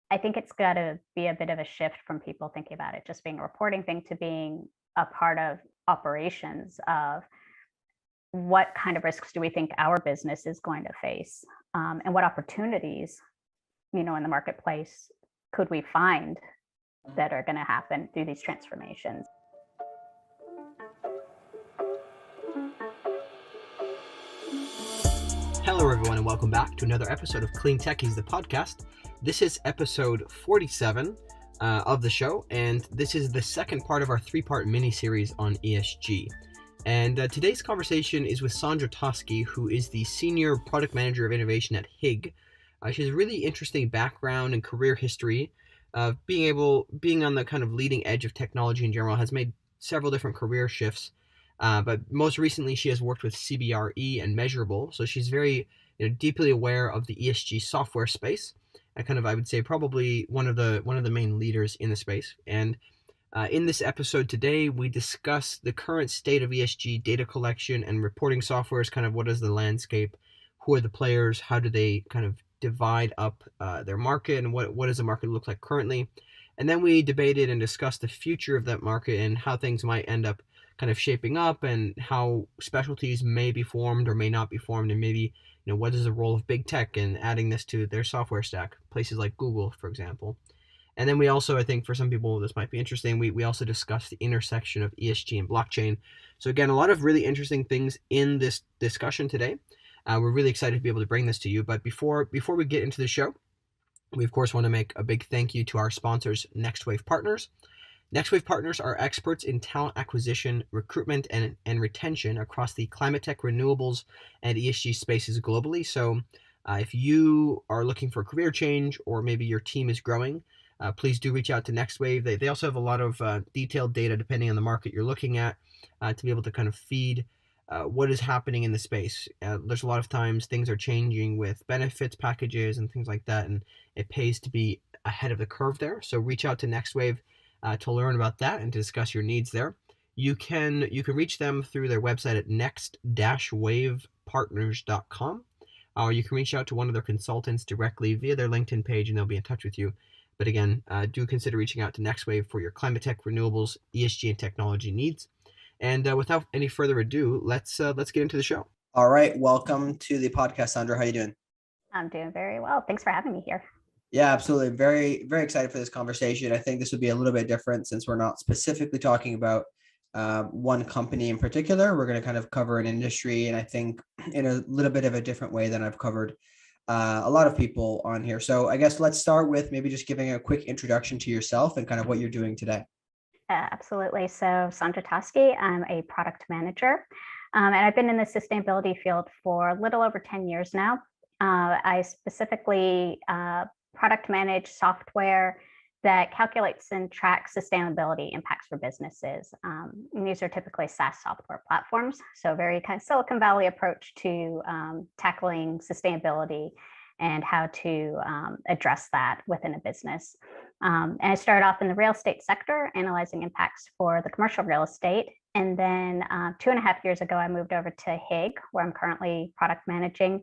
I think it's got to be a bit of a shift from people thinking about it just being a reporting thing to being a part of operations of what kind of risks do we think our business is going to face, and what opportunities, in the marketplace could we find that are going to happen through these transformations. Hello, everyone, and welcome back to another episode of Clean Techies, the podcast. This is episode 47 of the show, and this is the second part of our three-part mini-series on ESG. And today's conversation is with Sondra Tosky, who is the Senior Product Manager of Innovation at Higg. She has a really interesting background and career history of being on the kind of leading edge of technology in general, has made several different career shifts. But most recently, she has worked with CBRE and Measurabl, so she's very deeply aware of the ESG software space, and I would say probably one of the main leaders in the space. And in this episode today, we discuss the current state of ESG data collection and reporting softwares. Kind of what is the landscape, who are the players, how do they kind of divide up their market, and what does the market look like currently. And then we debated and discussed the future of that market and how things might end up kind of shaping up, and how specialties may be formed or may not be formed, and maybe what is the role of big tech in adding this to their software stack, places like Google, for example. And then we also, I think for some people this might be interesting, we also discussed the intersection of ESG and blockchain. So again, a lot of really interesting things in this discussion today. We're really excited to be able to bring this to you. But before we get into the show, we of course want to make a big thank you to our sponsors, NextWave Partners. NextWave Partners are experts in talent acquisition, recruitment, and retention across the climate tech, renewables, and ESG spaces globally. So if you are looking for a career change, or maybe your team is growing, please do reach out to NextWave. They also have a lot of detailed data depending on the market you're looking at, to be able to kind of feed what is happening in the space. There's a lot of times things are changing with benefits packages and things like that, and it pays to be ahead of the curve there. So reach out to NextWave to learn about that and to discuss your needs there. You can reach them through their website at next-wavepartners.com, or you can reach out to one of their consultants directly via their LinkedIn page, and they'll be in touch with you. But again, do consider reaching out to NextWave for your climate tech, renewables, ESG, and technology needs. And without any further ado, let's get into the show. All right, welcome to the podcast, Sondra. How are you doing? I'm doing very well. Thanks for having me here. Yeah, absolutely. Very, very excited for this conversation. I think this would be a little bit different since we're not specifically talking about one company in particular. We're going to kind of cover an industry, and I think in a little bit of a different way than I've covered a lot of people on here. So I guess let's start with maybe just giving a quick introduction to yourself and kind of what you're doing today. Absolutely. So Sondra Tosky, I'm a product manager, and I've been in the sustainability field for a little over 10 years now. I specifically product manage software that calculates and tracks sustainability impacts for businesses. And these are typically SaaS software platforms, so very kind of Silicon Valley approach to tackling sustainability and how to address that within a business. And I started off in the real estate sector, analyzing impacts for the commercial real estate. And then 2.5 years ago, I moved over to Higg, where I'm currently product managing.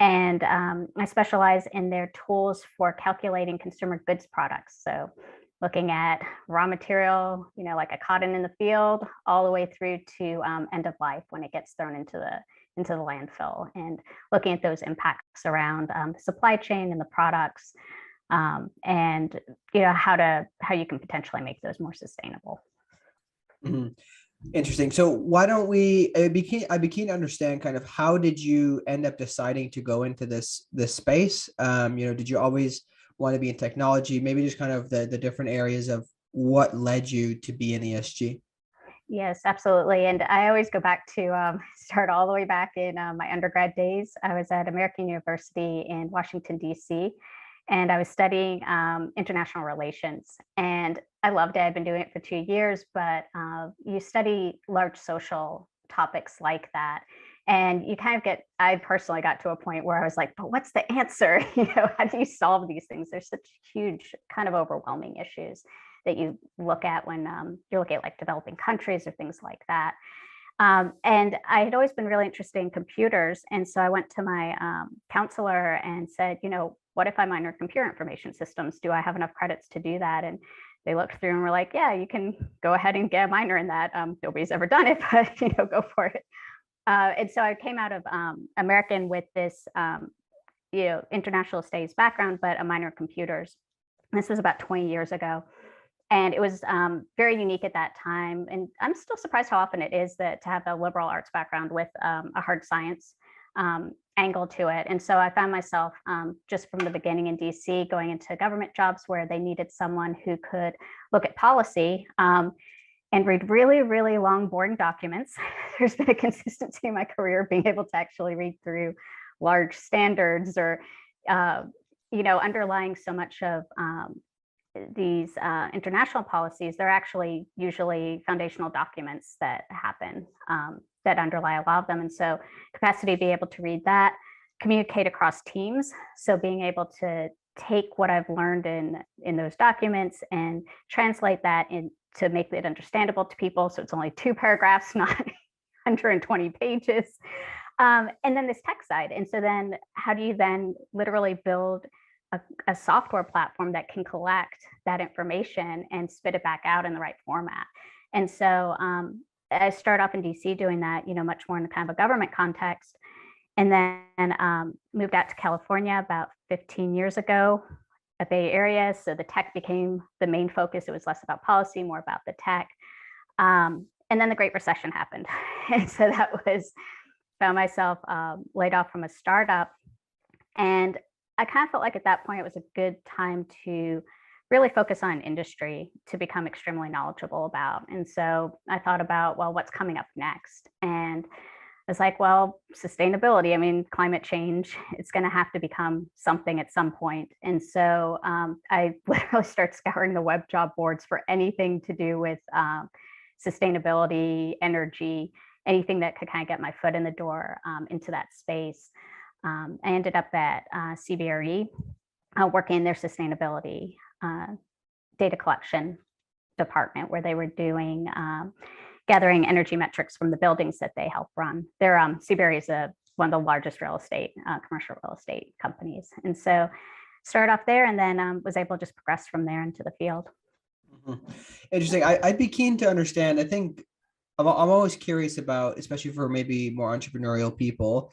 And I specialize in their tools for calculating consumer goods products. So looking at raw material, like a cotton in the field, all the way through to end of life when it gets thrown into the landfill, and looking at those impacts around the supply chain and the products, and how you can potentially make those more sustainable. Mm-hmm. Interesting. So why don't I'd be keen to understand kind of how did you end up deciding to go into this space? Did you always want to be in technology? Maybe just kind of the different areas of what led you to be in ESG. Yes, absolutely. And I always go back to start all the way back in my undergrad days. I was at American University in Washington, D.C., and I was studying international relations. And I loved it. I'd been doing it for 2 years, but you study large social topics like that. And you kind of I personally got to a point where I was like, but what's the answer? How do you solve these things? There's such huge, kind of overwhelming issues that you look at when you're looking at like developing countries or things like that. And I had always been really interested in computers. And so I went to my counselor and said, what if I minor computer information systems? Do I have enough credits to do that? And they looked through and were like, yeah, you can go ahead and get a minor in that. Nobody's ever done it, but go for it. And so I came out of American with this international studies background, but a minor in computers. This was about 20 years ago. And it was very unique at that time. And I'm still surprised how often it is that to have a liberal arts background with a hard science angle to it. And so I found myself just from the beginning in DC going into government jobs where they needed someone who could look at policy and read really, really long, boring documents. There's been a consistency in my career being able to actually read through large standards or, underlying so much of these international policies. They're actually usually foundational documents that happen that underlie a lot of them. And so capacity to be able to read that, communicate across teams. So being able to take what I've learned in those documents and translate that to make it understandable to people. So it's only 2 paragraphs, not 120 pages. And then this tech side. And so then how do you then literally build a software platform that can collect that information and spit it back out in the right format? And so I started off in DC doing that, much more in kind of a government context, and then moved out to California about 15 years ago, a Bay Area. So the tech became the main focus. It was less about policy, more about the tech. And then the Great Recession happened. And so found myself laid off from a startup. And I kind of felt like at that point, it was a good time to really focus on industry to become extremely knowledgeable about. And so I thought about, well, what's coming up next? And I was like, well, sustainability, climate change, it's going to have to become something at some point. And so I literally started scouring the web job boards for anything to do with sustainability, energy, anything that could kind of get my foot in the door into that space. I ended up at CBRE working in their sustainability data collection department, where they were doing gathering energy metrics from the buildings that they help run. Their CBRE is one of the largest commercial real estate companies. And so started off there and then was able to just progress from there into the field. Mm-hmm. Interesting. I'd be keen to understand. I think I'm always curious about, especially for maybe more entrepreneurial people,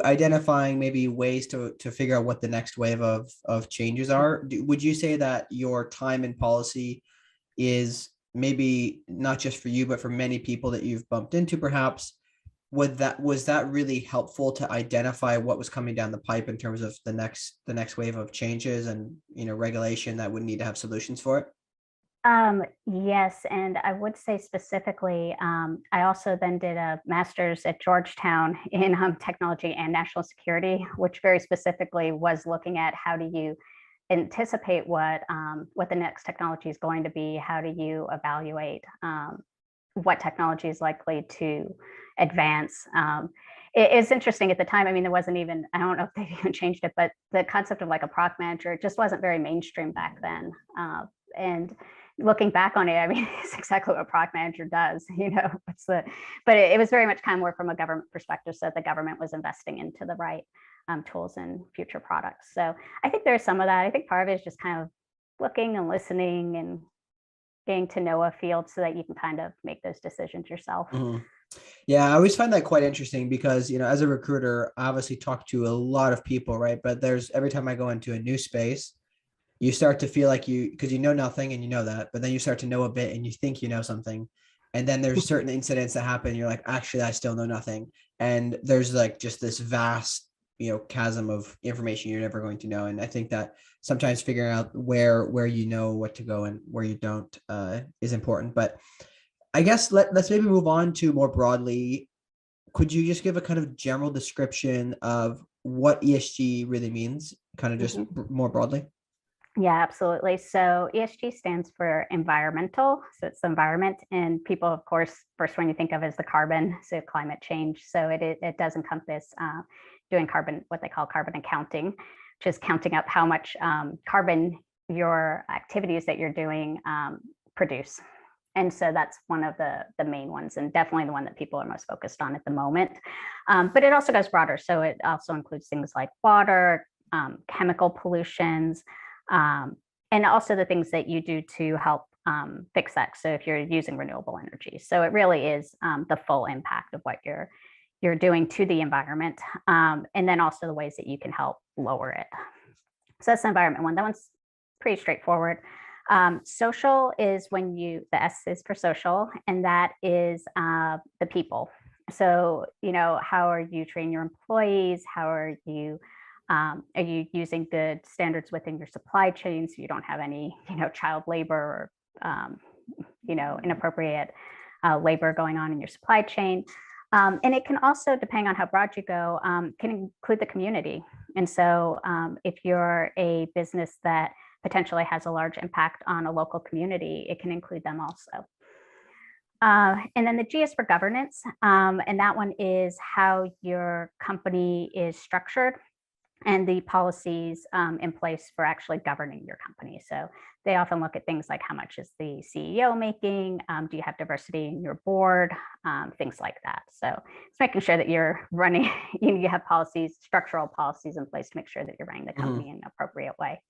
identifying maybe ways to figure out what the next wave of changes are. Would you say that your time in policy is maybe not just for you, but for many people that you've bumped into perhaps? Was that really helpful to identify what was coming down the pipe in terms of the next wave of changes and regulation that would need to have solutions for it? Yes, and I would say specifically, I also then did a master's at Georgetown in technology and national security, which very specifically was looking at how do you anticipate what the next technology is going to be, how do you evaluate what technology is likely to advance. It's interesting at the time. There wasn't even, I don't know if they've even changed it, but the concept of like a product manager just wasn't very mainstream back then. And looking back on it, it's exactly what a product manager does, but it was very much kind of more from a government perspective, so that the government was investing into the right tools and future products. So I think there's some of that. I think part of it is just kind of looking and listening and getting to know a field so that you can kind of make those decisions yourself. Mm-hmm. Yeah, I always find that quite interesting because, as a recruiter, I obviously talk to a lot of people, right? But every time I go into a new space, you start to feel like because you know nothing and you know that, but then you start to know a bit and you think you know something. And then there's certain incidents that happen. You're like, actually, I still know nothing. And there's like just this vast, chasm of information you're never going to know. And I think that sometimes figuring out where you know what to go and where you don't is important. But I guess let's maybe move on to more broadly. Could you just give a kind of general description of what ESG really means, kind of just more broadly? Yeah, absolutely. So ESG stands for environmental. So it's the environment, and people, of course, first one you think of is the carbon, so climate change. So it does encompass doing what they call carbon accounting, which is counting up how much carbon your activities that you're doing produce. And so that's one of the main ones, and definitely the one that people are most focused on at the moment. But it also goes broader. So it also includes things like water, chemical pollutions, and also the things that you do to help fix that. So if you're using renewable energy, so it really is the full impact of what you're doing to the environment, and then also the ways that you can help lower it. So that's the environment one. That one's pretty straightforward. Social is when the S is for social, and that is the people. So, how are you training your employees? How are you using good standards within your supply chain so you don't have any, child labor or, inappropriate labor going on in your supply chain? And it can also, depending on how broad you go, can include the community. And so if you're a business that potentially has a large impact on a local community, it can include them also. And then the G is for governance. And that one is how your company is structured and the policies in place for actually governing your company. So they often look at things like how much is the CEO making? Do you have diversity in your board? Things like that. So it's making sure that you're running, you have policies, structural policies in place to make sure that you're running the company in an appropriate way.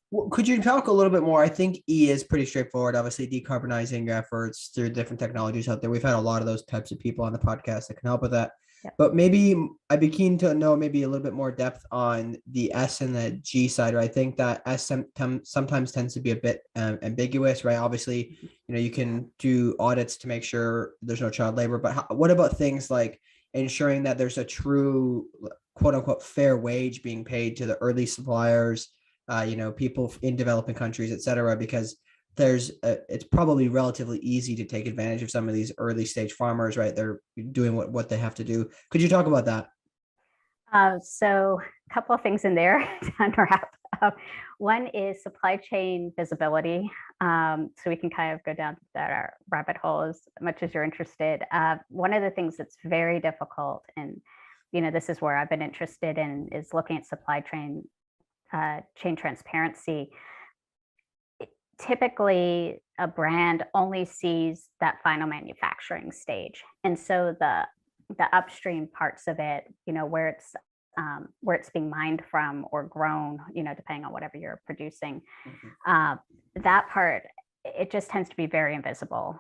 Well, could you talk a little bit more? I think E is pretty straightforward. Obviously, decarbonizing efforts through different technologies out there. We've had a lot of those types of people on the podcast that can help with that. Yep. But maybe I'd be keen to know maybe a little bit more depth on the S and the G side. Right? I think that S sometimes tends to be a bit ambiguous, right? Obviously, you can do audits to make sure there's no child labor. But what about things like ensuring that there's a true, quote unquote, fair wage being paid to the early suppliers? People in developing countries, et cetera, because it's probably relatively easy to take advantage of some of these early stage farmers, right? They're doing what they have to do. Could you talk about that? So a couple of things in there to unwrap. One is supply chain visibility. So we can kind of go down that rabbit hole as much as you're interested. One of the things that's very difficult, and this is where I've been interested in, is looking at supply chain transparency. Typically, a brand only sees that final manufacturing stage, and so the upstream parts of it, where it's being mined from or grown, depending on whatever you're producing, that part, it just tends to be very invisible.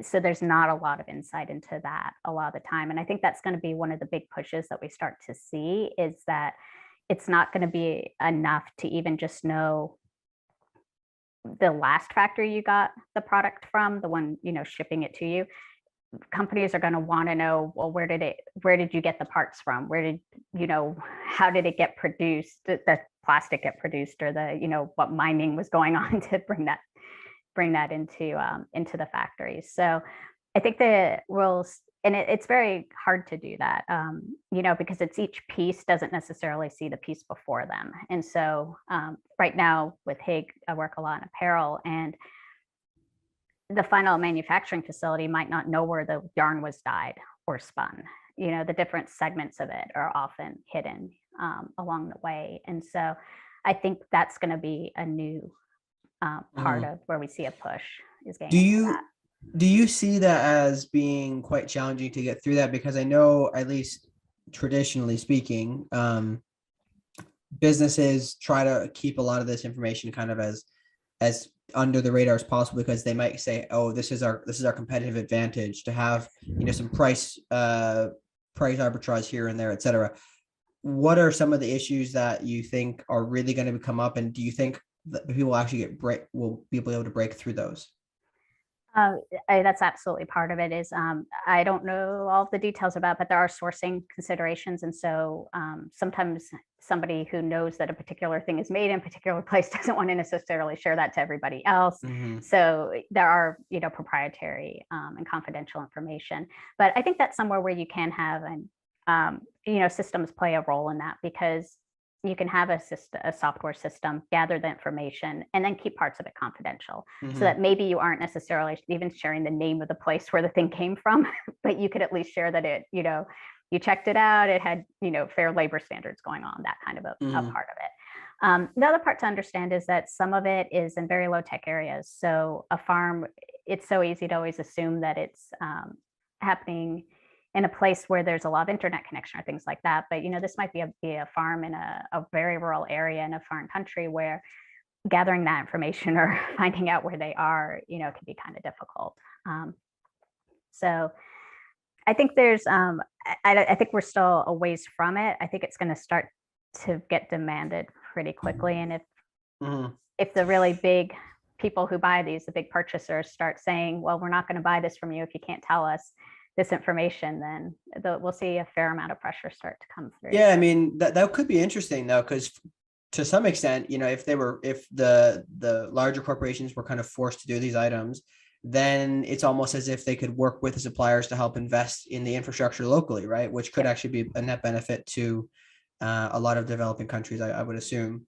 So there's not a lot of insight into that a lot of the time, and I think that's going to be one of the big pushes that we start to see, is that it's not going to be enough to even just know the last factory you got the product from, the one, shipping it to you. Companies are going to want to know, well, where did you get the parts from? How did it get produced? The plastic get produced, or what mining was going on to bring that into the factories. So I think the rules, and it's very hard to do that, because it's each piece doesn't necessarily see the piece before them. And so right now with Higg, I work a lot in apparel, and the final manufacturing facility might not know where the yarn was dyed or spun. The different segments of it are often hidden along the way. And so I think that's going to be a new part of where we see a push, is getting into that. Do you see that as being quite challenging to get through that? Because I know, at least traditionally speaking, businesses try to keep a lot of this information kind of as under the radar as possible, because they might say, oh, this is our competitive advantage to have, some price arbitrage here and there, et cetera. What are some of the issues that you think are really going to come up, and do you think that people actually will be able to break through those? That's absolutely part of it. Is I don't know all the details about, but there are sourcing considerations, and so sometimes somebody who knows that a particular thing is made in a particular place doesn't want to necessarily share that to everybody else. So there are proprietary and confidential information, but I think that's somewhere where you can have systems play a role in that, because you can have a software system gather the information and then keep parts of it confidential, so that maybe you aren't necessarily even sharing the name of the place where the thing came from, but you could at least share that it, you checked it out, it had, fair labor standards going on, that kind of a part of it. The other part to understand is that some of it is in very low tech areas. So a farm, it's so easy to always assume that it's happening in a place where there's a lot of internet connection or things like that. But, this might be a farm in a very rural area in a foreign country where gathering that information or finding out where they are, can be kind of difficult. So I think I think we're still a ways from it. I think it's going to start to get demanded pretty quickly. And if the really big people who buy these, the big purchasers, start saying, well, we're not going to buy this from you if you can't tell us this information, then we'll see a fair amount of pressure start to come through. Yeah, I mean, that could be interesting though, because to some extent, if the larger corporations were kind of forced to do these items, then it's almost as if they could work with the suppliers to help invest in the infrastructure locally, right? Which could actually be a net benefit to a lot of developing countries, I would assume.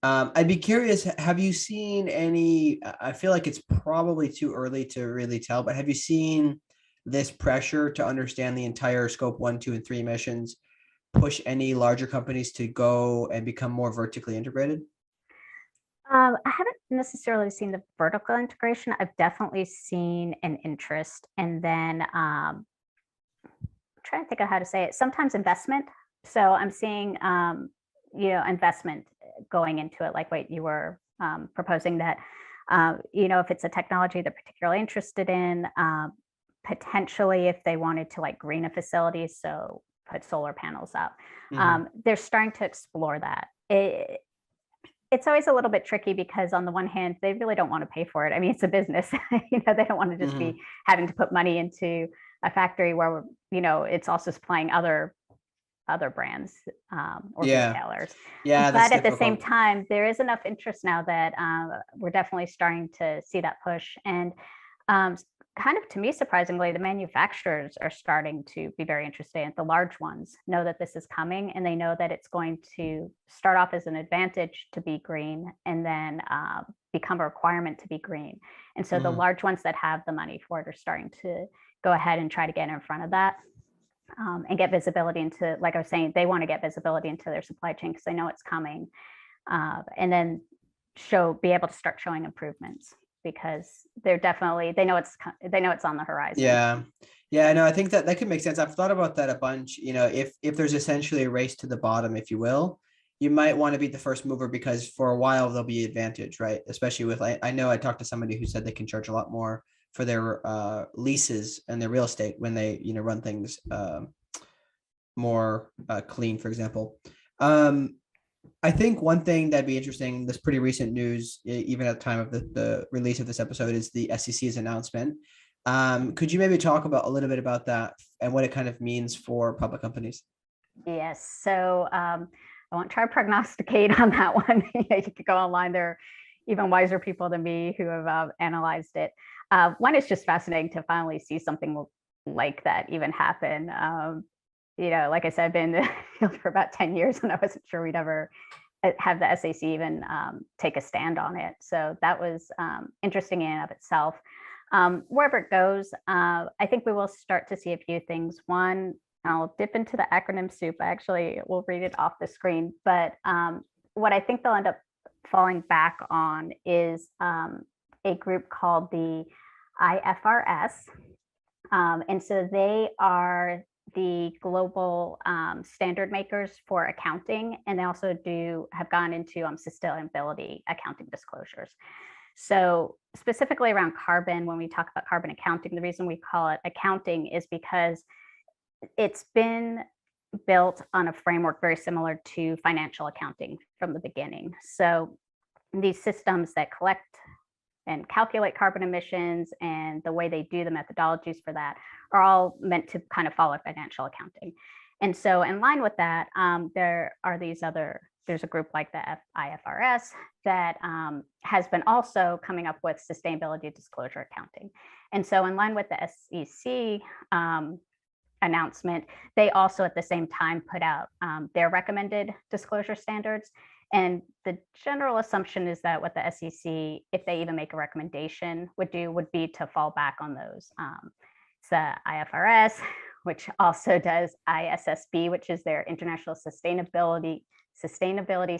I'd be curious, have you seen any, I feel like it's probably too early to really tell, but have you seen this pressure to understand the entire scope 1, 2, and 3 emissions push any larger companies to go and become more vertically integrated? I haven't necessarily seen the vertical integration. I've definitely seen an interest, and then I'm trying to think of how to say it. Sometimes investment. So I'm seeing, investment going into it, like what you were proposing, that, if it's a technology they're particularly interested in, potentially if they wanted to like green a facility, so put solar panels up, they're starting to explore that. It's always a little bit tricky because on the one hand, they really don't want to pay for it. I mean, it's a business, they don't want to just be having to put money into a factory where, it's also supplying other brands or retailers. Yeah. But at the same time, there is enough interest now that we're definitely starting to see that push. And kind of, to me, surprisingly, the manufacturers are starting to be very interested. The large ones know that this is coming, and they know that it's going to start off as an advantage to be green and then become a requirement to be green. And so the large ones that have the money for it are starting to go ahead and try to get in front of that. And get visibility into, like I was saying, they want to get visibility into their supply chain because they know it's coming, and then be able to start showing improvements because they know it's on the horizon. Yeah. No, I think that could make sense. I've thought about that a bunch. If there's essentially a race to the bottom, if you will, you might want to be the first mover because for a while there'll be advantage, right? Especially with, I know I talked to somebody who said they can charge a lot more for their leases and their real estate when they run things more clean, for example. I think one thing that'd be interesting, this pretty recent news, even at the time of the release of this episode, is the SEC's announcement. Could you maybe talk a little bit about that and what it kind of means for public companies? Yes. So I won't try to prognosticate on that one. You could go online. There are even wiser people than me who have analyzed it. One, is just fascinating to finally see something like that even happen. Like I said, I've been in the field for about 10 years and I wasn't sure we'd ever have the SEC even take a stand on it. So that was interesting in and of itself. Wherever it goes, I think we will start to see a few things. One, I'll dip into the acronym soup. I actually will read it off the screen. But what I think they'll end up falling back on is a group called the IFRS. And so they are the global standard makers for accounting, and they also have gone into sustainability accounting disclosures. So specifically around carbon, when we talk about carbon accounting, the reason we call it accounting is because it's been built on a framework very similar to financial accounting from the beginning. So these systems that collect and calculate carbon emissions and the way they do the methodologies for that are all meant to kind of follow financial accounting. And so in line with that, there's a group like the IFRS that has been also coming up with sustainability disclosure accounting. And so in line with the SEC announcement, they also at the same time put out their recommended disclosure standards. And the general assumption is that what the SEC, if they even make a recommendation, would be to fall back on those. So IFRS, which also does ISSB, which is their International Sustainability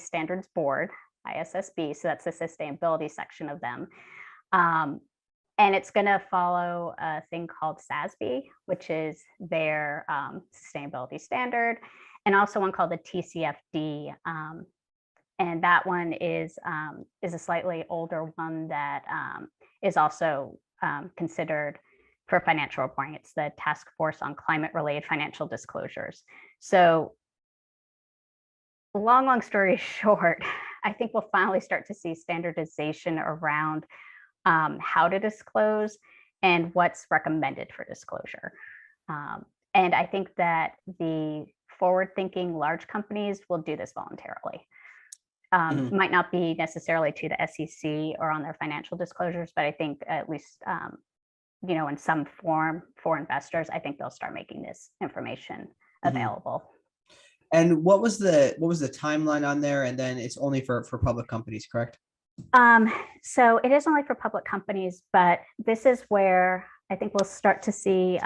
Standards Board, ISSB. So that's the sustainability section of them. And it's going to follow a thing called SASB, which is their sustainability standard, and also one called the TCFD. And that one is a slightly older one that is also considered for financial reporting. It's the Task Force on Climate-Related Financial Disclosures. So long story short, I think we'll finally start to see standardization around how to disclose and what's recommended for disclosure. And I think that the forward-thinking large companies will do this voluntarily. Might not be necessarily to the SEC or on their financial disclosures, but I think at least in some form for investors, I think they'll start making this information available. And what was the timeline on there? And then it's only for public companies, correct? So it is only for public companies, but this is where I think we'll start to see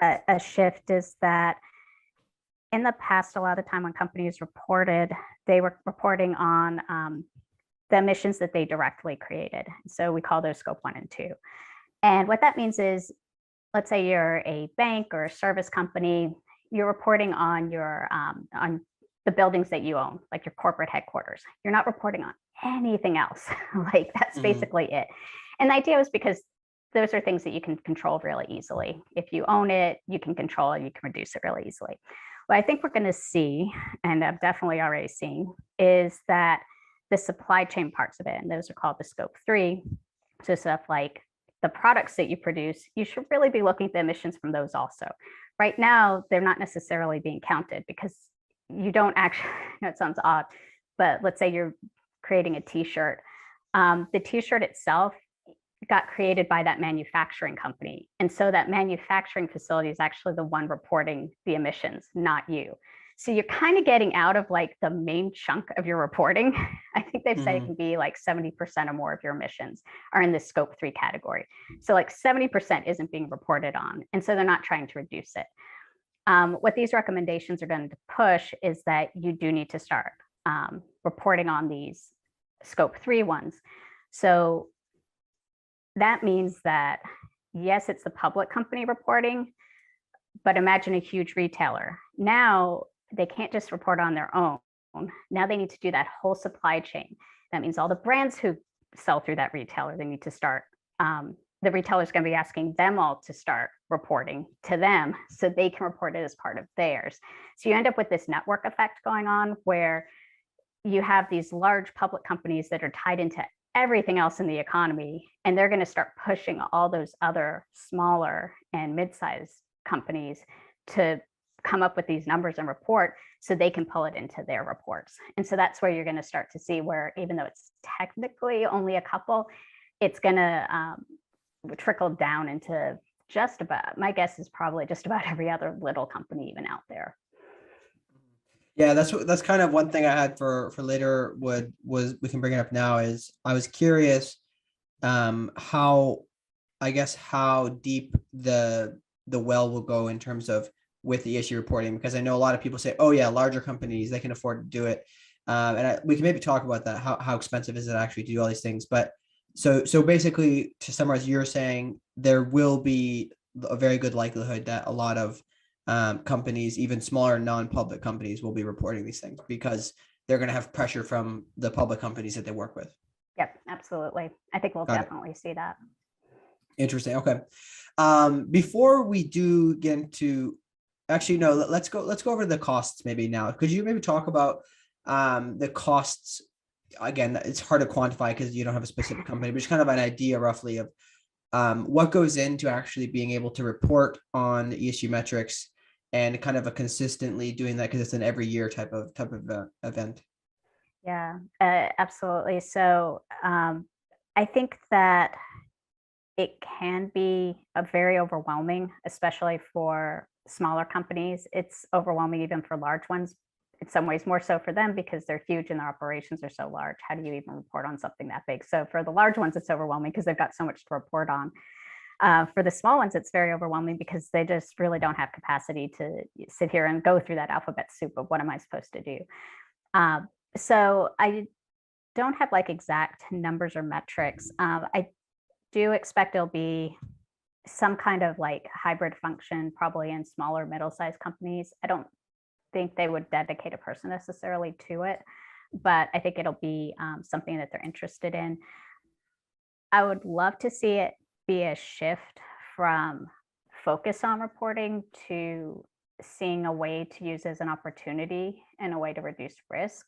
a shift, is that in the past, a lot of the time when companies reported, they were reporting on the emissions that they directly created. So we call those scope 1 and 2. And what that means is, let's say you're a bank or a service company, you're reporting on your on the buildings that you own, like your corporate headquarters. You're not reporting on anything else. Like that's basically it. And the idea was because those are things that you can control really easily. If you own it, you can control it, you can reduce it really easily. What I think we're going to see, and I'm definitely already seeing, is that the supply chain parts of it, and those are called the scope 3, so stuff like the products that you produce, you should really be looking at the emissions from those also. Right now, they're not necessarily being counted because you don't actually, it sounds odd, but let's say you're creating a t-shirt. The t-shirt itself got created by that manufacturing company. And so that manufacturing facility is actually the one reporting the emissions, not you. So you're kind of getting out of like the main chunk of your reporting. I think they've said it can be like 70% or more of your emissions are in the scope 3 category. So like 70% isn't being reported on. And so they're not trying to reduce it. What these recommendations are going to push is that you do need to start reporting on these scope 3 ones. So that means that, yes, it's the public company reporting, but imagine a huge retailer. Now they can't just report on their own. Now they need to do that whole supply chain. That means all the brands who sell through that retailer, they need to start, the retailer's going to be asking them all to start reporting to them so they can report it as part of theirs. So you end up with this network effect going on where you have these large public companies that are tied into everything else in the economy, and they're going to start pushing all those other smaller and mid-sized companies to come up with these numbers and report so they can pull it into their reports. And so that's where you're going to start to see where, even though it's technically only a couple, it's going to trickle down into just about, my guess is probably just about every other little company even out there. Yeah, that's kind of one thing I had for later was we can bring it up now, is I was curious how deep the well will go in terms of with the ESG reporting, because I know a lot of people say, oh yeah, larger companies, they can afford to do it. We can maybe talk about that. How expensive is it actually to do all these things? But so basically, to summarize, you're saying there will be a very good likelihood that a lot of companies, even smaller non-public companies, will be reporting these things because they're going to have pressure from the public companies that they work with. Yep, absolutely. I think we'll definitely see that. Interesting. Okay. Before we do get into, actually, no, let's go over the costs maybe now. Could you maybe talk about the costs? Again, it's hard to quantify because you don't have a specific company, but just kind of an idea roughly of what goes into actually being able to report on ESG metrics and kind of a consistently doing that, because it's an every year type of event. Yeah, absolutely. So I think that it can be very overwhelming, especially for smaller companies. It's overwhelming even for large ones. In some ways more so for them because they're huge and their operations are so large. How do you even report on something that big? So for the large ones, it's overwhelming because they've got so much to report on. For the small ones, it's very overwhelming because they just really don't have capacity to sit here and go through that alphabet soup of what am I supposed to do. So I don't have like exact numbers or metrics. I do expect it'll be some kind of like hybrid function, probably in smaller, middle-sized companies. I don't think they would dedicate a person necessarily to it, but I think it'll be something that they're interested in. I would love to see it be a shift from focus on reporting to seeing a way to use as an opportunity and a way to reduce risk,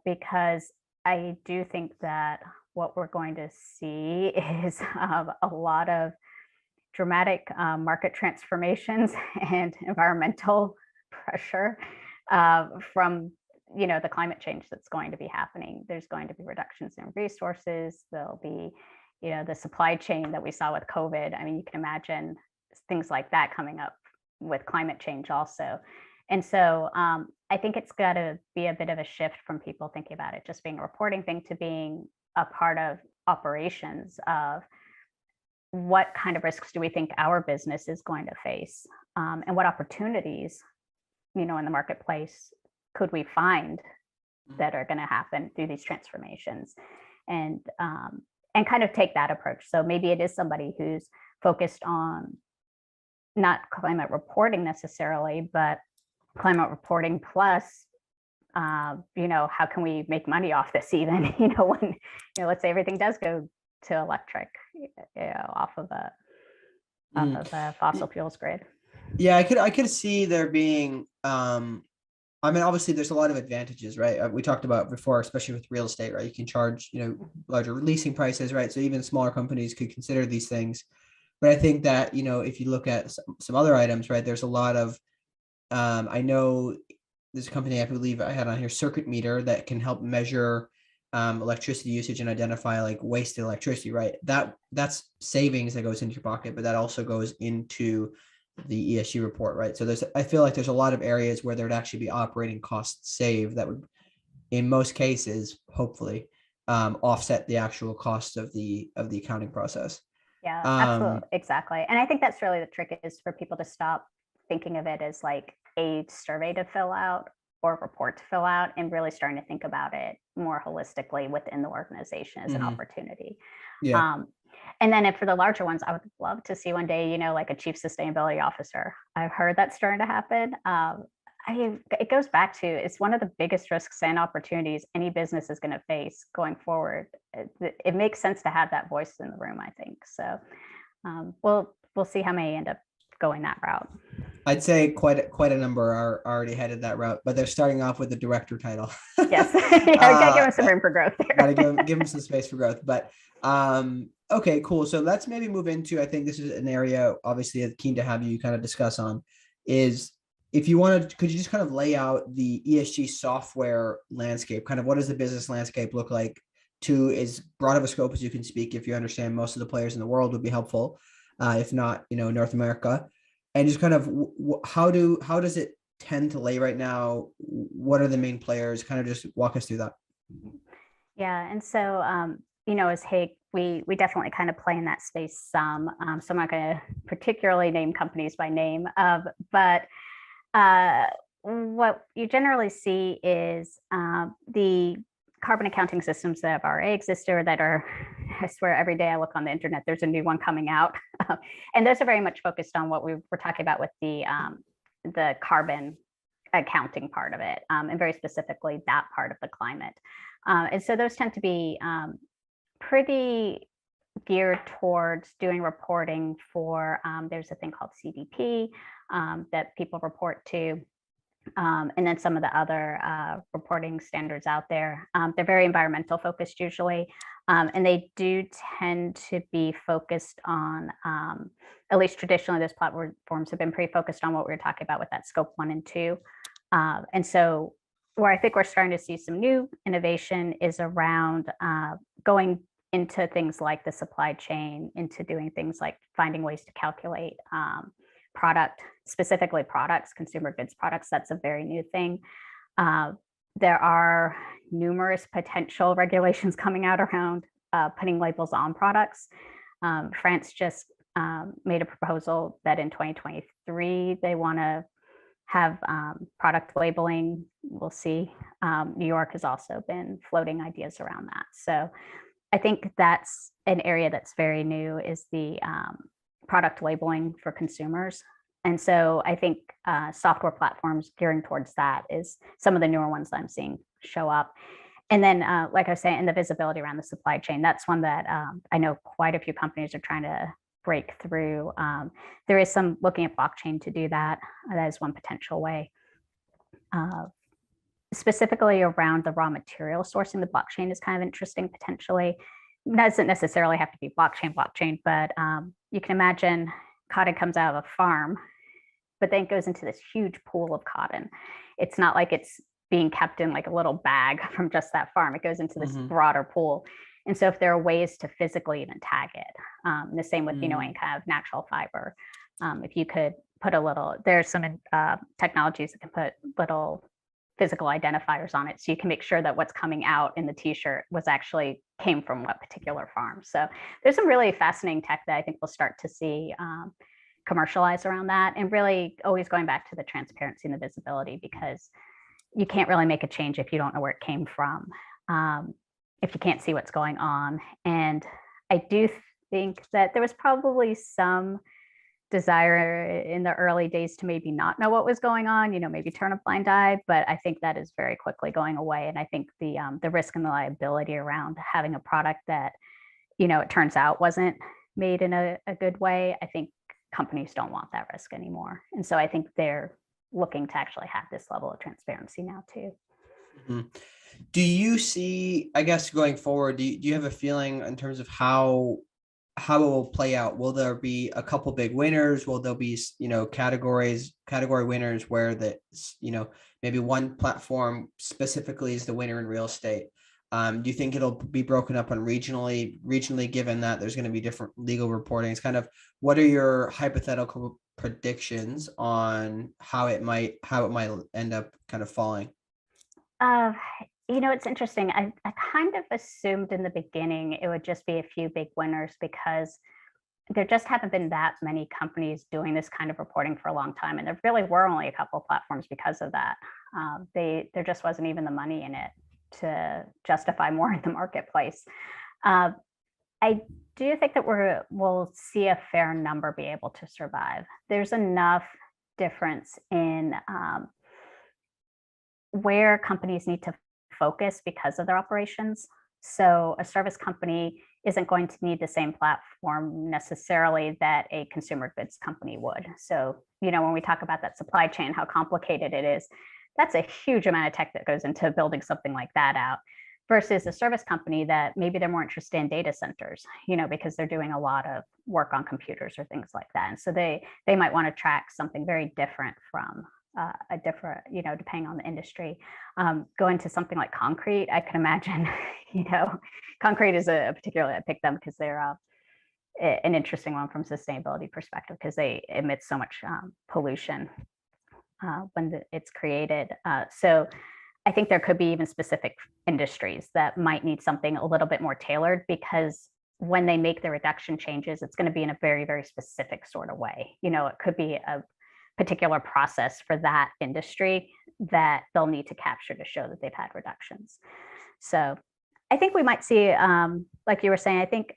because I do think that what we're going to see is a lot of dramatic market transformations and environmental pressure from the climate change that's going to be happening. There's going to be reductions in resources. There'll be the supply chain that we saw with COVID. I mean, you can imagine things like that coming up with climate change also. And so I think it's got to be a bit of a shift from people thinking about it just being a reporting thing to being a part of operations of what kind of risks do we think our business is going to face, and what opportunities in the marketplace could we find that are going to happen through these transformations, and kind of take that approach. So maybe it is somebody who's focused on not climate reporting necessarily, but climate reporting plus how can we make money off this even when let's say everything does go to electric off of a fossil fuels grid. Yeah, I could see there being I mean, obviously there's a lot of advantages, right? We talked about before, especially with real estate, right? You can charge, larger leasing prices, right? So even smaller companies could consider these things. But I think that, if you look at some other items, right, there's a lot of, I know there's a company I believe I had on here, Circuit Meter, that can help measure electricity usage and identify like wasted electricity, right? That's savings that goes into your pocket, but that also goes into the ESG report, right? So I feel like there's a lot of areas where there'd actually be operating costs saved that would, in most cases, hopefully, offset the actual cost of the accounting process. Yeah, absolutely, exactly. And I think that's really the trick, is for people to stop thinking of it as like a survey to fill out or a report to fill out, and really starting to think about it more holistically within the organization as an opportunity. Yeah. And then for the larger ones, I would love to see one day, like a chief sustainability officer. I've heard that's starting to happen. It goes back to, it's one of the biggest risks and opportunities any business is going to face going forward. It makes sense to have that voice in the room, I think. So we'll see how many end up going that route. I'd say quite a number are already headed that route, but they're starting off with the director title. Yes, gotta give them some room for growth there. Gotta give them some space for growth. But okay, cool. So let's maybe move into, I think this is an area obviously keen to have you kind of discuss on, is if you wanted, could you just kind of lay out the ESG software landscape? Kind of what does the business landscape look like, to as broad of a scope as you can speak? If you understand most of the players in the world would be helpful. If not, North America, and just kind of how does it tend to lay right now? What are the main players? Kind of just walk us through that. Yeah, and so as Higg, we definitely kind of play in that space some. So I'm not going to particularly name companies by name, but what you generally see is the carbon accounting systems that have already existed, or that are, I swear every day I look on the internet, there's a new one coming out. And those are very much focused on what we were talking about with the carbon accounting part of it, and very specifically that part of the climate. And so those tend to be pretty geared towards doing reporting for, there's a thing called CDP that people report to. And then some of the other reporting standards out there. They're very environmental focused usually, and they do tend to be focused on, at least traditionally, those platforms have been pretty focused on what we were talking about with that scope 1 and 2. And so where I think we're starting to see some new innovation is around going into things like the supply chain, into doing things like finding ways to calculate specifically products, consumer goods products. That's a very new thing. There are numerous potential regulations coming out around putting labels on products. France just made a proposal that in 2023, they want to have product labeling. We'll see. New York has also been floating ideas around that. So I think that's an area that's very new is the product labeling for consumers. And so I think software platforms gearing towards that is some of the newer ones that I'm seeing show up. And then, like I was saying, in the visibility around the supply chain, that's one that I know quite a few companies are trying to break through. There is some looking at blockchain to do that. That is one potential way. Specifically around the raw material sourcing, the blockchain is kind of interesting potentially. It doesn't necessarily have to be blockchain, but you can imagine cotton comes out of a farm, but then it goes into this huge pool of cotton. It's not like it's being kept in like a little bag from just that farm. It goes into this broader pool. And so if there are ways to physically even tag it, the same with, any kind of natural fiber, if you could put there's some technologies that can put little physical identifiers on it, so you can make sure that what's coming out in the t-shirt came from what particular farm. So there's some really fascinating tech that I think we'll start to see commercialize around that, and really always going back to the transparency and the visibility, because you can't really make a change if you don't know where it came from, if you can't see what's going on. And I do think that there was probably some desire in the early days to maybe not know what was going on, maybe turn a blind eye, but I think that is very quickly going away. And I think the risk and the liability around having a product that, it turns out wasn't made in a good way, I think companies don't want that risk anymore. And so I think they're looking to actually have this level of transparency now too. Do you see, I guess, going forward, do you have a feeling in terms of how it will play out? Will there be a couple big winners? Will there be, category winners where maybe one platform specifically is the winner in real estate? Do you think it'll be broken up on regionally, given that there's going to be different legal reporting? It's kind of, what are your hypothetical predictions on how it might end up kind of falling? It's interesting. I kind of assumed in the beginning it would just be a few big winners, because there just haven't been that many companies doing this kind of reporting for a long time. And there really were only a couple of platforms because of that. There just wasn't even the money in it to justify more in the marketplace. I do think that we'll see a fair number be able to survive. There's enough difference in where companies need to focus because of their operations. So a service company isn't going to need the same platform necessarily that a consumer goods company would. So, when we talk about that supply chain, how complicated it is, that's a huge amount of tech that goes into building something like that out, versus a service company that maybe they're more interested in data centers, because they're doing a lot of work on computers or things like that. And so they might want to track something very different from a different, depending on the industry. Going to something like concrete, I can imagine, concrete is a particularly, I picked them because they're an interesting one from sustainability perspective, because they emit so much pollution when it's created. So I think there could be even specific industries that might need something a little bit more tailored, because when they make the reduction changes, it's going to be in a very, very specific sort of way. It could be a particular process for that industry that they'll need to capture to show that they've had reductions. So I think we might see, like you were saying, I think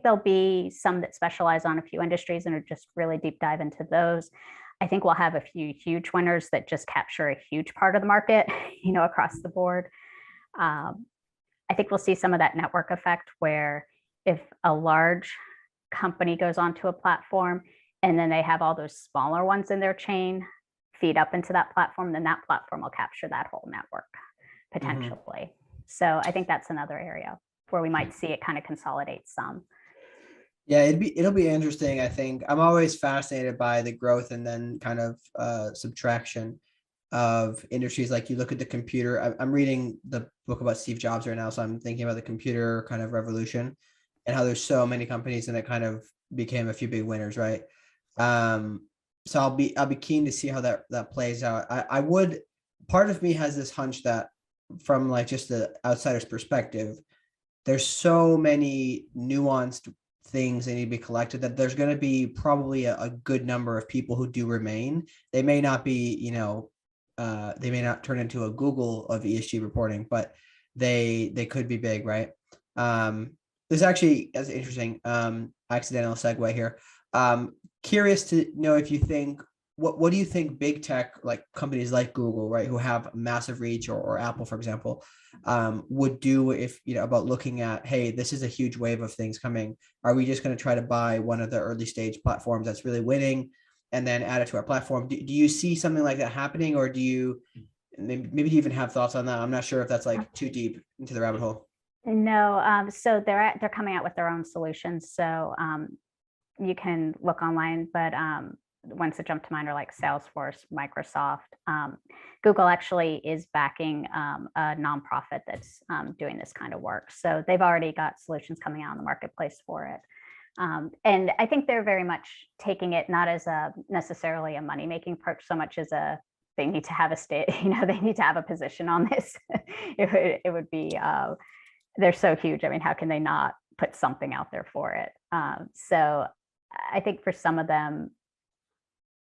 there'll be some that specialize on a few industries and are just really deep dive into those. I think we'll have a few huge winners that just capture a huge part of the market, across the board. I think we'll see some of that network effect, where if a large company goes onto a platform and then they have all those smaller ones in their chain feed up into that platform, then that platform will capture that whole network potentially. So I think that's another area where we might see it kind of consolidate some. Yeah, it'll be interesting. I think I'm always fascinated by the growth and then kind of subtraction of industries. Like, you look at the computer. I'm reading the book about Steve Jobs right now, so I'm thinking about the computer kind of revolution and how there's so many companies and it kind of became a few big winners, right? So I'll be keen to see how that plays out. Part of me has this hunch that, from like just the outsider's perspective, there's so many nuanced things that need to be collected that there's going to be probably a good number of people who do remain. They may not be, they may not turn into a Google of ESG reporting, but they could be big, right? This actually is interesting. Accidental segue here. Curious to know if you think, what do you think big tech, like companies like Google, right, who have massive reach, or Apple, for example, would do if, about looking at, hey, this is a huge wave of things coming. Are we just going to try to buy one of the early stage platforms that's really winning and then add it to our platform? Do you see something like that happening, or do you maybe you even have thoughts on that? I'm not sure if that's like too deep into the rabbit hole. No, so they're coming out with their own solutions. So you can look online, but ones that jump to mind are like Salesforce, Microsoft. Google actually is backing a nonprofit that's doing this kind of work. So they've already got solutions coming out in the marketplace for it. And I think they're very much taking it not as necessarily a money-making approach so much as they need to have they need to have a position on this. It would be, they're so huge. I mean, how can they not put something out there for it? So I think for some of them,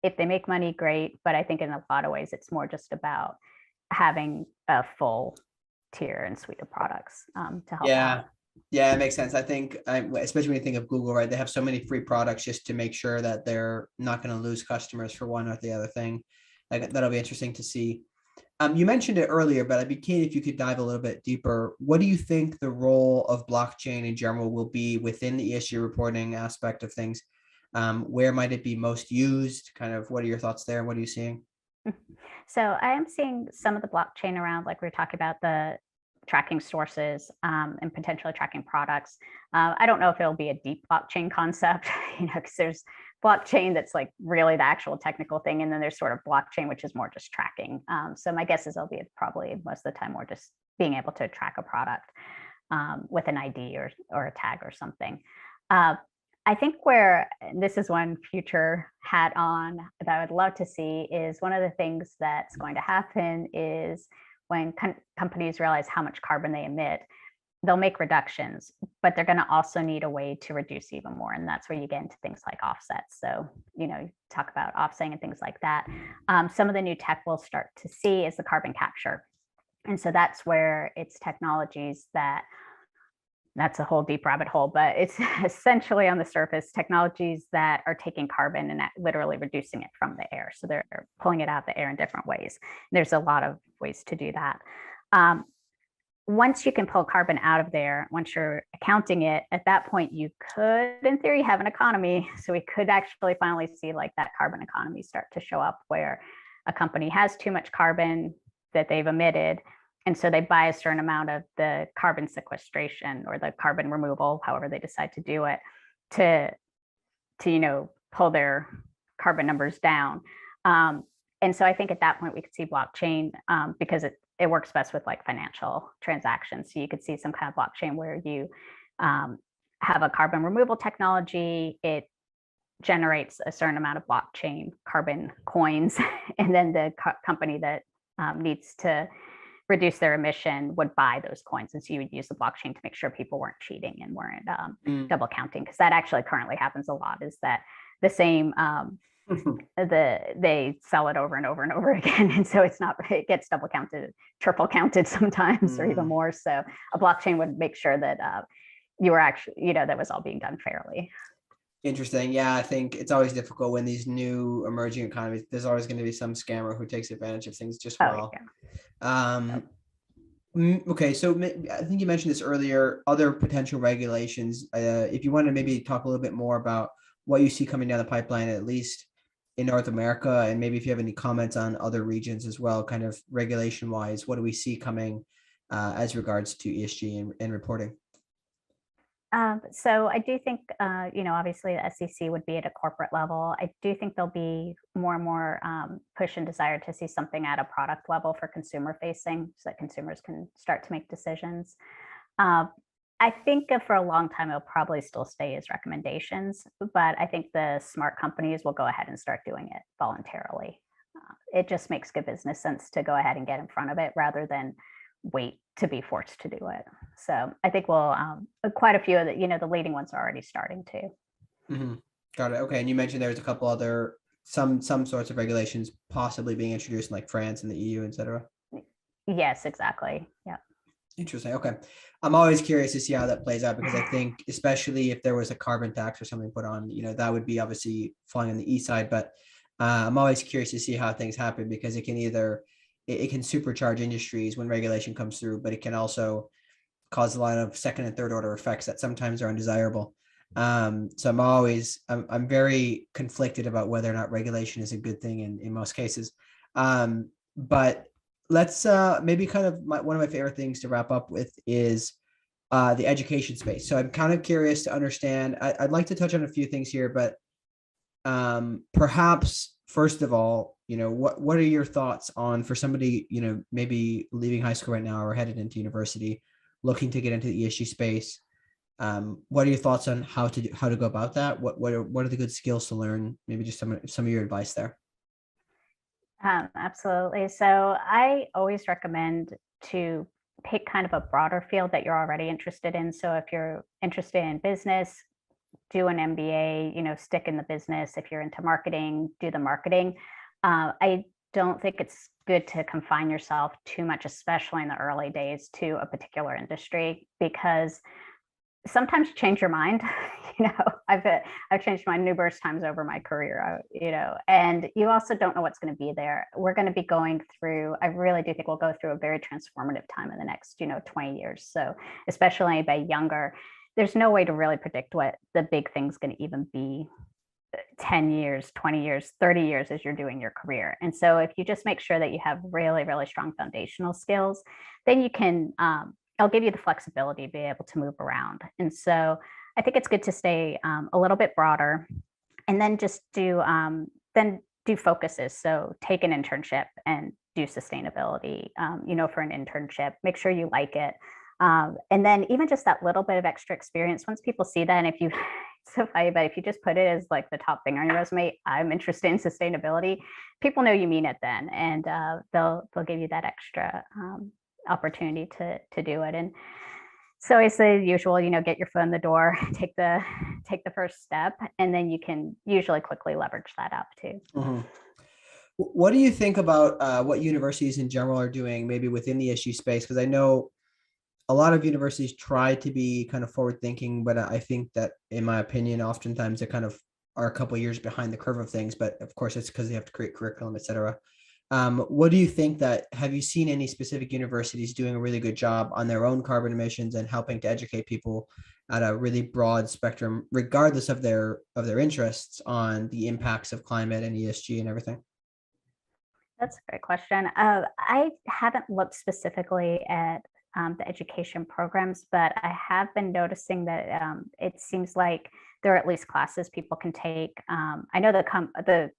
if they make money, great. But I think in a lot of ways, it's more just about having a full tier and suite of products to help out. Yeah, it makes sense. I think, especially when you think of Google, right? They have so many free products just to make sure that they're not going to lose customers for one or the other thing. Like, that'll be interesting to see. You mentioned it earlier, but I'd be keen if you could dive a little bit deeper. What do you think the role of blockchain in general will be within the ESG reporting aspect of things? Where might it be most used? Kind of, what are your thoughts there? What are you seeing? So I am seeing some of the blockchain around, like we were talking about, the tracking sources and potentially tracking products. I don't know if it'll be a deep blockchain concept, because there's blockchain that's like really the actual technical thing, and then there's sort of blockchain which is more just tracking. So my guess is it'll be probably most of the time more just being able to track a product with an ID or a tag or something. I think where this is one future hat on that I would love to see is one of the things that's going to happen is when companies realize how much carbon they emit, they'll make reductions, but they're going to also need a way to reduce even more. And that's where you get into things like offsets. So, you talk about offsetting and things like that. Some of the new tech we'll start to see is the carbon capture. And so that's where it's technologies that's a whole deep rabbit hole, but it's essentially on the surface technologies that are taking carbon and literally reducing it from the air. So they're pulling it out of the air in different ways. There's a lot of ways to do that. Once you can pull carbon out of there, once you're accounting it, at that point, you could, in theory, have an economy. So we could actually finally see like that carbon economy start to show up where a company has too much carbon that they've emitted. And so they buy a certain amount of the carbon sequestration or the carbon removal, however they decide to do it, to pull their carbon numbers down. And so I think at that point we could see blockchain because it works best with like financial transactions. So you could see some kind of blockchain where you have a carbon removal technology. It generates a certain amount of blockchain carbon coins, and then the company that needs to reduce their emission would buy those coins. And so you would use the blockchain to make sure people weren't cheating and weren't double counting, because that actually currently happens a lot, is that the same they sell it over and over and over again, and so it gets double counted, triple counted sometimes, or even more. So a blockchain would make sure that you were actually, that was all being done fairly. Interesting. Yeah, I think it's always difficult when these new emerging economies, there's always going to be some scammer who takes advantage of things just well. Yeah. Okay, so I think you mentioned this earlier, other potential regulations. If you want to maybe talk a little bit more about what you see coming down the pipeline, at least in North America, and maybe if you have any comments on other regions as well, kind of regulation wise, what do we see coming as regards to ESG and reporting? So I do think, obviously the SEC would be at a corporate level. I do think there'll be more and more push and desire to see something at a product level for consumer facing, so that consumers can start to make decisions. I think for a long time, it'll probably still stay as recommendations, but I think the smart companies will go ahead and start doing it voluntarily. It just makes good business sense to go ahead and get in front of it rather than wait to be forced to do it. So I think we'll quite a few of the leading ones are already starting to. Mm-hmm. Got it. Okay. And you mentioned there's a couple other some sorts of regulations possibly being introduced in like France and the EU, et cetera. Yes, exactly. Yeah. Interesting. Okay. I'm always curious to see how that plays out because I think, especially if there was a carbon tax or something put on, that would be obviously falling on the east side. But I'm always curious to see how things happen because it can either it can supercharge industries when regulation comes through, but it can also cause a lot of second and third order effects that sometimes are undesirable. So I'm very conflicted about whether or not regulation is a good thing in most cases. But let's maybe kind of one of my favorite things to wrap up with is the education space. So I'm kind of curious to understand. I'd like to touch on a few things here, but perhaps first of all, what are your thoughts on for somebody, maybe leaving high school right now or headed into university, looking to get into the ESG space? What are your thoughts on how to go about that? What are the good skills to learn? Maybe just some of your advice there. Absolutely. So I always recommend to pick kind of a broader field that you're already interested in. So if you're interested in business, do an MBA, stick in the business. If you're into marketing, do the marketing. I don't think it's good to confine yourself too much, especially in the early days, to a particular industry, because sometimes you change your mind. I've changed mine numerous times over my career, and you also don't know what's going to be there. We're going to be going through, I really do think we'll go through a very transformative time in the next, 20 years. So especially by younger, there's no way to really predict what the big thing's going to even be 10 years, 20 years, 30 years as you're doing your career. And so if you just make sure that you have really, really strong foundational skills, then you can, I'll give you the flexibility to be able to move around. And so I think it's good to stay a little bit broader and then just do focuses. So take an internship and do sustainability, for an internship, make sure you like it. And then even just that little bit of extra experience, once people see that, and if you, it's so funny, but if you just put it as like the top thing on your resume, I'm interested in sustainability, people know you mean it then, and they'll give you that extra opportunity to do it. And so it's the usual, get your foot in the door, take the first step, and then you can usually quickly leverage that up too. Mm-hmm. What do you think about what universities in general are doing, maybe within the ESG space? Because I know a lot of universities try to be kind of forward thinking, but I think that, in my opinion, oftentimes they kind of are a couple of years behind the curve of things. But of course, it's because they have to create curriculum, et cetera. What do you think have you seen any specific universities doing a really good job on their own carbon emissions and helping to educate people at a really broad spectrum, regardless of their interests, on the impacts of climate and ESG and everything? That's a great question. I haven't looked specifically at the education programs, but I have been noticing that it seems like there are at least classes people can take. I know the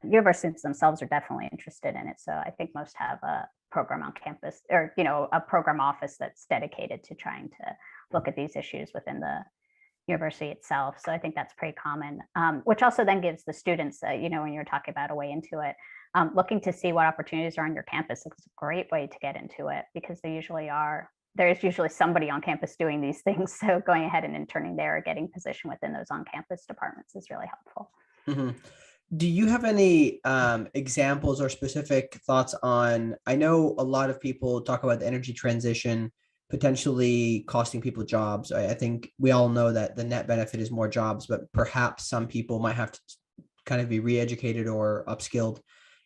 universities themselves are definitely interested in it, so I think most have a program on campus, or a program office that's dedicated to trying to look at these issues within the university itself. So I think that's pretty common, which also then gives the students, when you're talking about a way into it, looking to see what opportunities are on your campus. It's a great way to get into it because there's usually somebody on campus doing these things. So going ahead and interning there or getting position within those on-campus departments is really helpful. Mm-hmm. Do you have any examples or specific thoughts on, I know a lot of people talk about the energy transition potentially costing people jobs. I think we all know that the net benefit is more jobs, but perhaps some people might have to kind of be re-educated or upskilled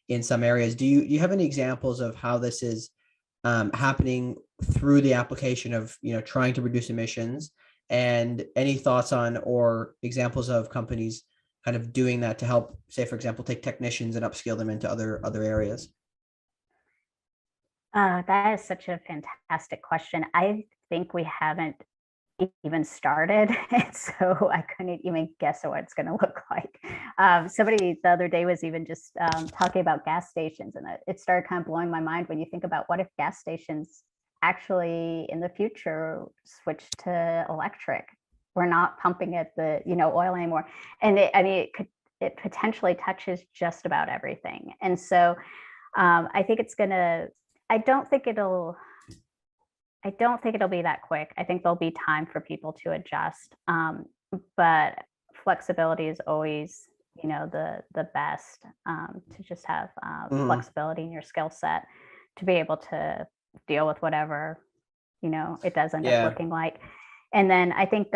in some areas. Do you have any examples of how this is happening through the application of, trying to reduce emissions, and any thoughts on or examples of companies kind of doing that to help, say, for example, take technicians and upskill them into other areas? That is such a fantastic question. I think we haven't even started, and so I couldn't even guess what it's going to look like. Somebody the other day was even just talking about gas stations, and it started kind of blowing my mind when you think about what if gas stations actually in the future switch to electric. We're not pumping at the oil anymore, and it potentially touches just about everything. And so I think it's gonna. I don't think it'll be that quick. I think there'll be time for people to adjust, but flexibility is always, the best, to just have flexibility in your skill set to be able to deal with whatever it does end up Yeah. looking like. And then I think,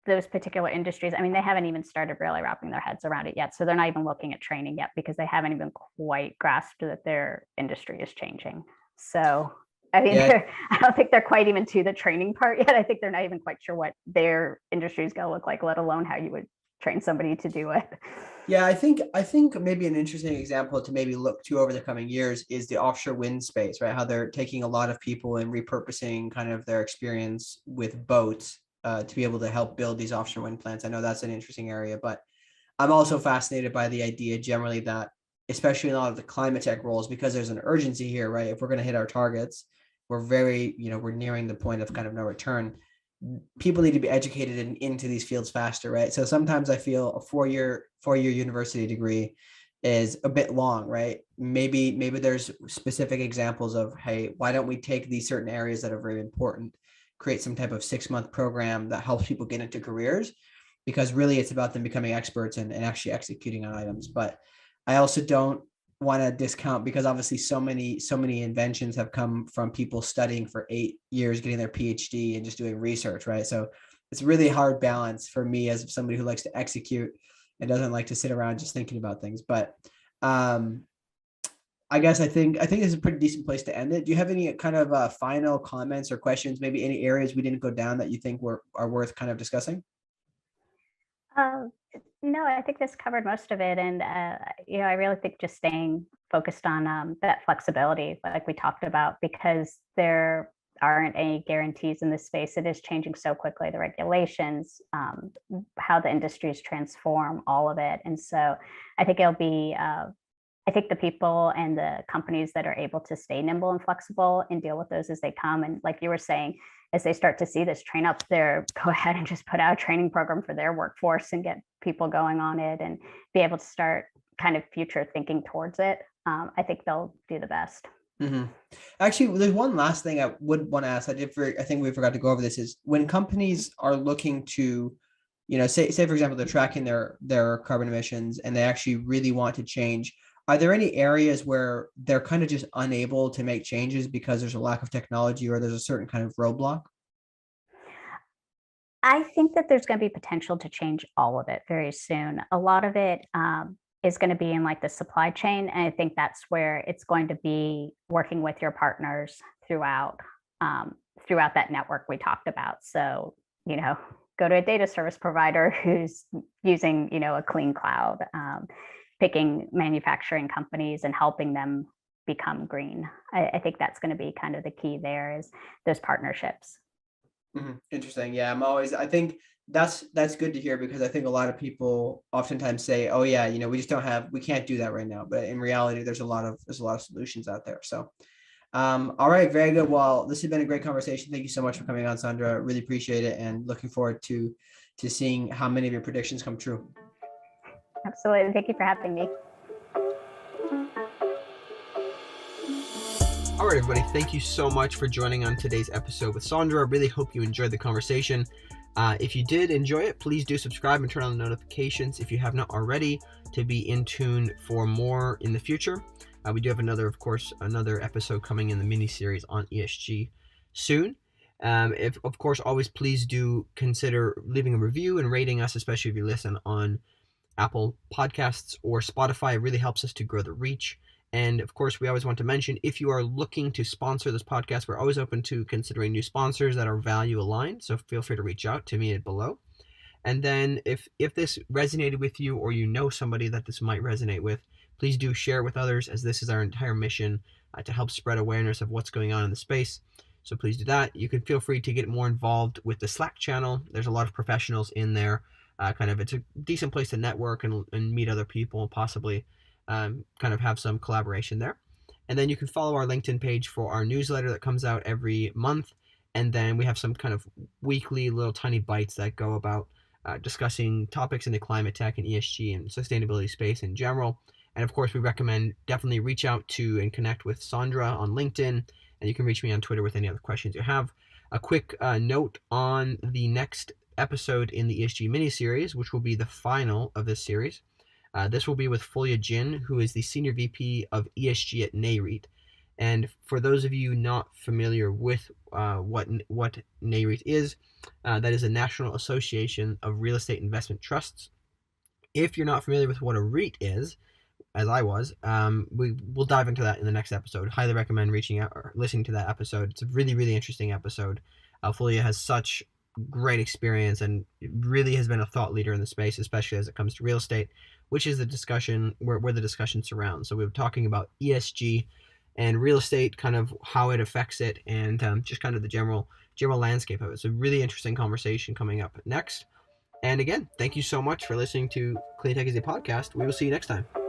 those particular industries, I mean, they haven't even started really wrapping their heads around it yet. So they're not even looking at training yet because they haven't even quite grasped that their industry is changing. So, I mean, Yeah. I don't think they're quite even to the training part yet. I think they're not even quite sure what their industry is going to look like, let alone how you would train somebody to do it. Yeah, I think maybe an interesting example to maybe look to over the coming years is the offshore wind space, right? How they're taking a lot of people and repurposing kind of their experience with boats to be able to help build these offshore wind plants. I know that's an interesting area, but I'm also fascinated by the idea generally that, especially in a lot of the climate tech roles, because there's an urgency here, right? If we're going to hit our targets, we're nearing the point of kind of no return. People need to be educated into these fields faster, right? So sometimes I feel a four-year university degree is a bit long, right? Maybe there's specific examples of, hey, why don't we take these certain areas that are very important, create some type of 6-month program that helps people get into careers, because really it's about them becoming experts and actually executing on items. But I also don't want to discount, because obviously so many inventions have come from people studying for 8 years, getting their PhD and just doing research, right? So it's a really hard balance for me as somebody who likes to execute and doesn't like to sit around just thinking about things. But I guess I think this is a pretty decent place to end it. Do you have any kind of final comments or questions, maybe any areas we didn't go down that you think are worth kind of discussing? No, I think this covered most of it. And, I really think just staying focused on that flexibility, like we talked about, because there aren't any guarantees in this space. It is changing so quickly, the regulations, how the industries transform, all of it. And so I think I think the people and the companies that are able to stay nimble and flexible and deal with those as they come. And like you were saying, as they start to see this train up there, go ahead and just put out a training program for their workforce and get people going on it and be able to start kind of future thinking towards it. I think they'll do the best. Mm-hmm. Actually, there's one last thing I would want to ask. I think we forgot to go over this, is when companies are looking to, say for example, they're tracking their carbon emissions and they actually really want to change. Are there any areas where they're kind of just unable to make changes because there's a lack of technology or there's a certain kind of roadblock? I think that there's going to be potential to change all of it very soon. A lot of it is going to be in like the supply chain. And I think that's where it's going to be working with your partners throughout that network we talked about. So, go to a data service provider who's using, a clean cloud, picking manufacturing companies and helping them become green. I think that's going to be kind of the key there, is those partnerships. Mm-hmm. Interesting. Yeah, I think that's good to hear, because I think a lot of people oftentimes say, oh yeah, we can't do that right now. But in reality, there's a lot of solutions out there. So, all right, very good. Well, this has been a great conversation. Thank you so much for coming on, Sondra. Really appreciate it, and looking forward to seeing how many of your predictions come true. Absolutely. Thank you for having me. All right, everybody. Thank you so much for joining on today's episode with Sondra. I really hope you enjoyed the conversation. If you did enjoy it, please do subscribe and turn on the notifications if you have not already, to be in tune for more in the future. We do have another episode coming in the mini series on ESG soon. If of course, always please do consider leaving a review and rating us, especially if you listen on Apple Podcasts or Spotify. It really helps us to grow the reach. And of course, we always want to mention, if you are looking to sponsor this podcast, we're always open to considering new sponsors that are value aligned. So feel free to reach out to me below. And then if this resonated with you, or you know somebody that this might resonate with, please do share it with others, as this is our entire mission, to help spread awareness of what's going on in the space. So please do that. You can feel free to get more involved with the Slack channel. There's a lot of professionals in there. It's a decent place to network and meet other people, and possibly kind of have some collaboration there. And then you can follow our LinkedIn page for our newsletter that comes out every month. And then we have some kind of weekly little tiny bites that go about discussing topics in the climate tech and ESG and sustainability space in general. And of course, we recommend definitely reach out to and connect with Sondra on LinkedIn. And you can reach me on Twitter with any other questions you have. A quick note on the next episode in the ESG mini-series, which will be the final of this series. This will be with Fulya Jin, who is the Senior VP of ESG at NAREIT. And for those of you not familiar with what NAREIT is, that is a National Association of Real Estate Investment Trusts. If you're not familiar with what a REIT is, as I was, we'll dive into that in the next episode. Highly recommend reaching out or listening to that episode. It's a really, really interesting episode. Fulia has such great experience and really has been a thought leader in the space, especially as it comes to real estate, which is the discussion where the discussion surrounds. So we were talking about ESG and real estate, kind of how it affects it, and just kind of the general landscape of it. It's a really interesting conversation coming up next. And again, thank you so much for listening to Clean Tech is a Podcast. We will see you next time.